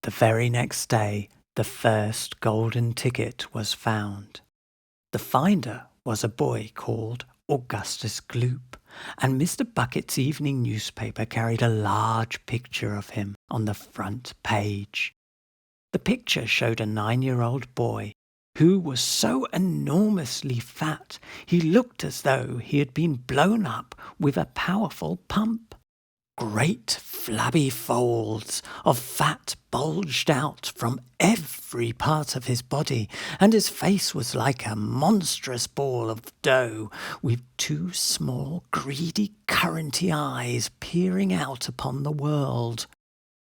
The very next day, the first golden ticket was found. The finder was a boy called Augustus Gloop, and Mr. Bucket's evening newspaper carried a large picture of him on the front page. The picture showed a 9-year-old boy who was so enormously fat he looked as though he had been blown up with a powerful pump. Great flabby folds of fat bulged out from every part of his body, and his face was like a monstrous ball of dough, with two small, greedy, curranty eyes peering out upon the world.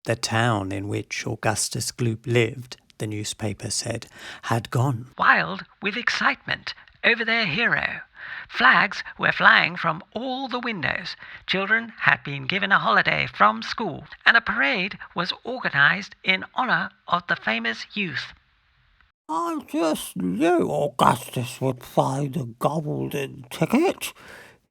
The town in which Augustus Gloop lived, the newspaper said, had gone wild with excitement over their hero. Flags were flying from all the windows. Children had been given a holiday from school, and a parade was organized in honor of the famous youth. "I just knew Augustus would find a golden ticket,"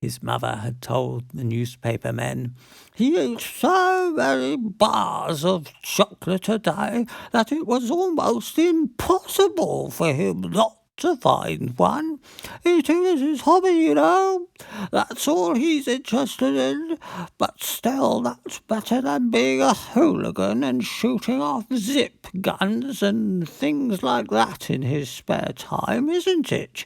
his mother had told the newspaper men. "He eats so many bars of chocolate a day that it was almost impossible for him not to find one. Eating is his hobby, you know. That's all he's interested in. But still, that's better than being a hooligan and shooting off zip guns and things like that in his spare time, isn't it?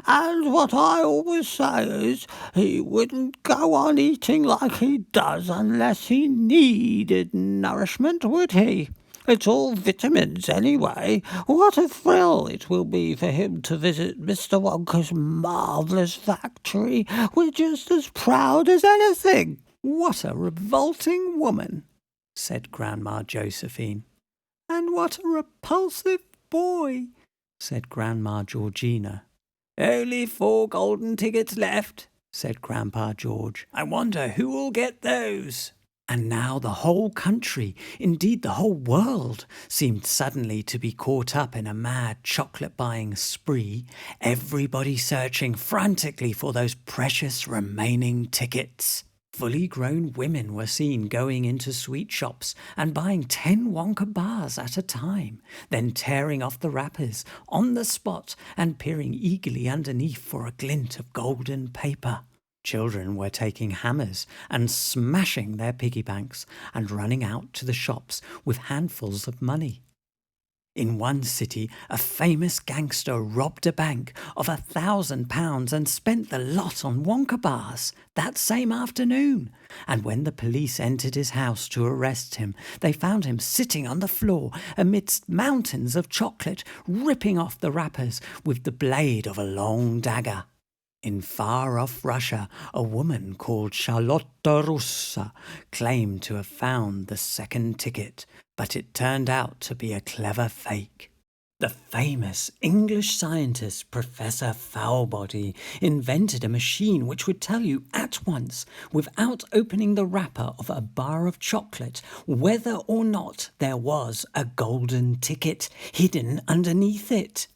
And what I always say is, he wouldn't go on eating like he does unless he needed nourishment, would he? It's all vitamins anyway. What a thrill it will be for him to visit Mr. Wonka's marvellous factory. We're just as proud as anything." "What a revolting woman," said Grandma Josephine. "And what a repulsive boy," said Grandma Georgina. "Only 4 golden tickets left," said Grandpa George. "I wonder who will get those." And now the whole country, indeed the whole world, seemed suddenly to be caught up in a mad chocolate-buying spree, everybody searching frantically for those precious remaining tickets. Fully grown women were seen going into sweet shops and buying 10 Wonka bars at a time, then tearing off the wrappers on the spot and peering eagerly underneath for a glint of golden paper. Children were taking hammers and smashing their piggy banks and running out to the shops with handfuls of money. In one city, a famous gangster robbed a bank of £1,000 and spent the lot on Wonka bars that same afternoon. And when the police entered his house to arrest him, they found him sitting on the floor amidst mountains of chocolate, ripping off the wrappers with the blade of a long dagger. In far-off Russia, a woman called Charlotta Russa claimed to have found the second ticket, but it turned out to be a clever fake. The famous English scientist Professor Foulbody invented a machine which would tell you at once, without opening the wrapper of a bar of chocolate, whether or not there was a golden ticket hidden underneath it.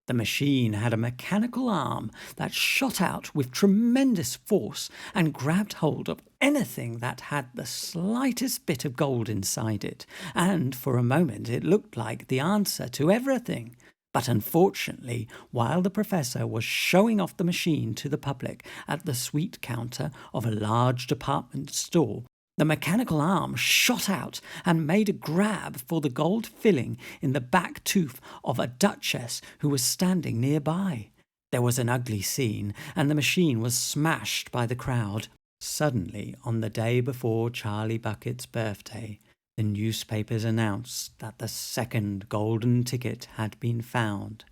The machine had a mechanical arm that shot out with tremendous force and grabbed hold of anything that had the slightest bit of gold inside it, and for a moment it looked like the answer to everything. But unfortunately, while the professor was showing off the machine to the public at the sweet counter of a large department store, the mechanical arm shot out and made a grab for the gold filling in the back tooth of a duchess who was standing nearby. There was an ugly scene, and the machine was smashed by the crowd. Suddenly, on the day before Charlie Bucket's birthday, the newspapers announced that the second golden ticket had been found.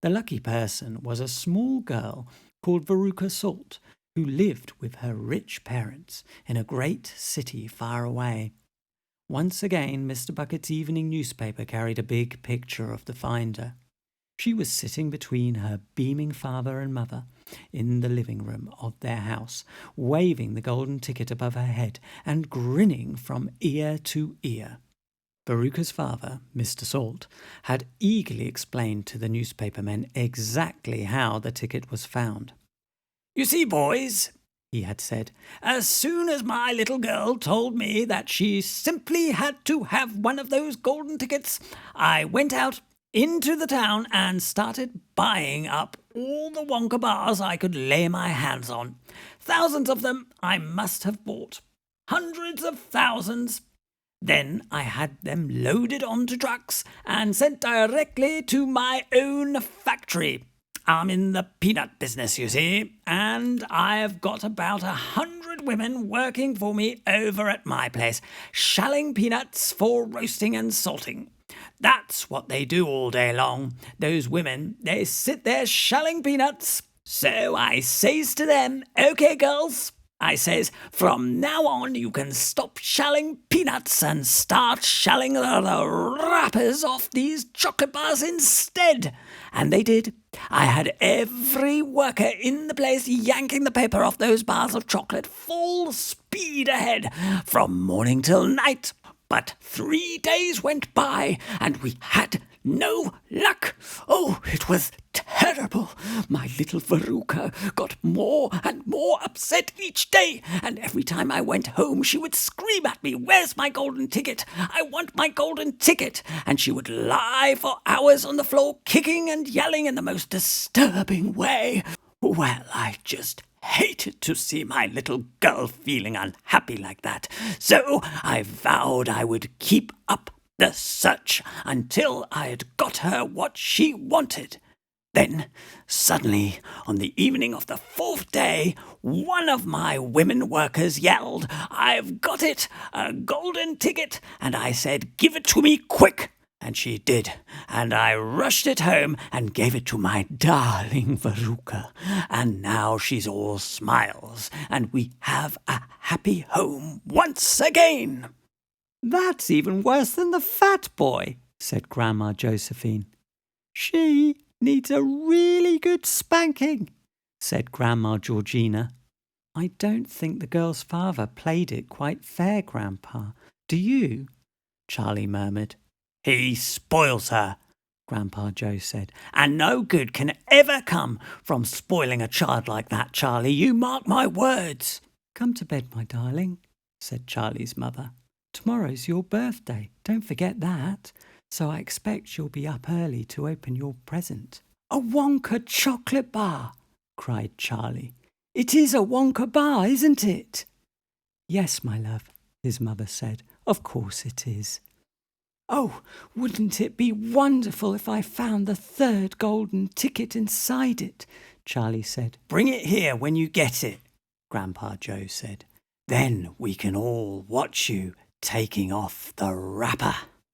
The lucky person was a small girl called Veruca Salt, who lived with her rich parents in a great city far away. Once again, Mr. Bucket's evening newspaper carried a big picture of the finder. She was sitting between her beaming father and mother in the living room of their house, waving the golden ticket above her head and grinning from ear to ear. Veruca's father, Mr. Salt, had eagerly explained to the newspaper men exactly how the ticket was found. "You see, boys," he had said. As soon as my little girl told me that she simply had to have one of those golden tickets, I went out into the town and started buying up all the Wonka bars I could lay my hands on. Thousands of them I must have bought. Hundreds of thousands. Then I had them loaded onto trucks and sent directly to my own factory. I'm in the peanut business, you see, and I've got about 100 women working for me over at my place, shelling peanuts for roasting and salting. That's what they do all day long. Those women, they sit there shelling peanuts. So I says to them, OK, girls, I says, from now on you can stop shelling peanuts and start shelling the wrappers off these chocolate bars instead. And they did. I had every worker in the place yanking the paper off those bars of chocolate full speed ahead from morning till night. But 3 days went by and we had no luck. Oh, it was terrible. My little Veruca got more and more upset each day, and every time I went home she would scream at me, "Where's my golden ticket? I want my golden ticket!" And she would lie for hours on the floor, kicking and yelling in the most disturbing way. Well, I just hated to see my little girl feeling unhappy like that, so I vowed I would keep up the search until I had got her what she wanted. Then, suddenly, on the evening of the 4th day, one of my women workers yelled, "I've got it, a golden ticket," and I said, "Give it to me quick." And she did, and I rushed it home and gave it to my darling Veruca, and now she's all smiles, and we have a happy home once again. That's even worse than the fat boy, said Grandma Josephine. She needs a really good spanking, said Grandma Georgina. I don't think the girl's father played it quite fair, Grandpa. Do you? Charlie murmured. He spoils her, Grandpa Joe said, and no good can ever come from spoiling a child like that, Charlie. You mark my words. Come to bed, my darling, said Charlie's mother. Tomorrow's your birthday, don't forget that. So I expect you'll be up early to open your present. A Wonka chocolate bar, cried Charlie. It is a Wonka bar, isn't it? Yes, my love, his mother said. Of course it is. Oh, wouldn't it be wonderful if I found the 3rd golden ticket inside it, Charlie said. Bring it here when you get it, Grandpa Joe said. Then we can all watch you taking off the wrapper.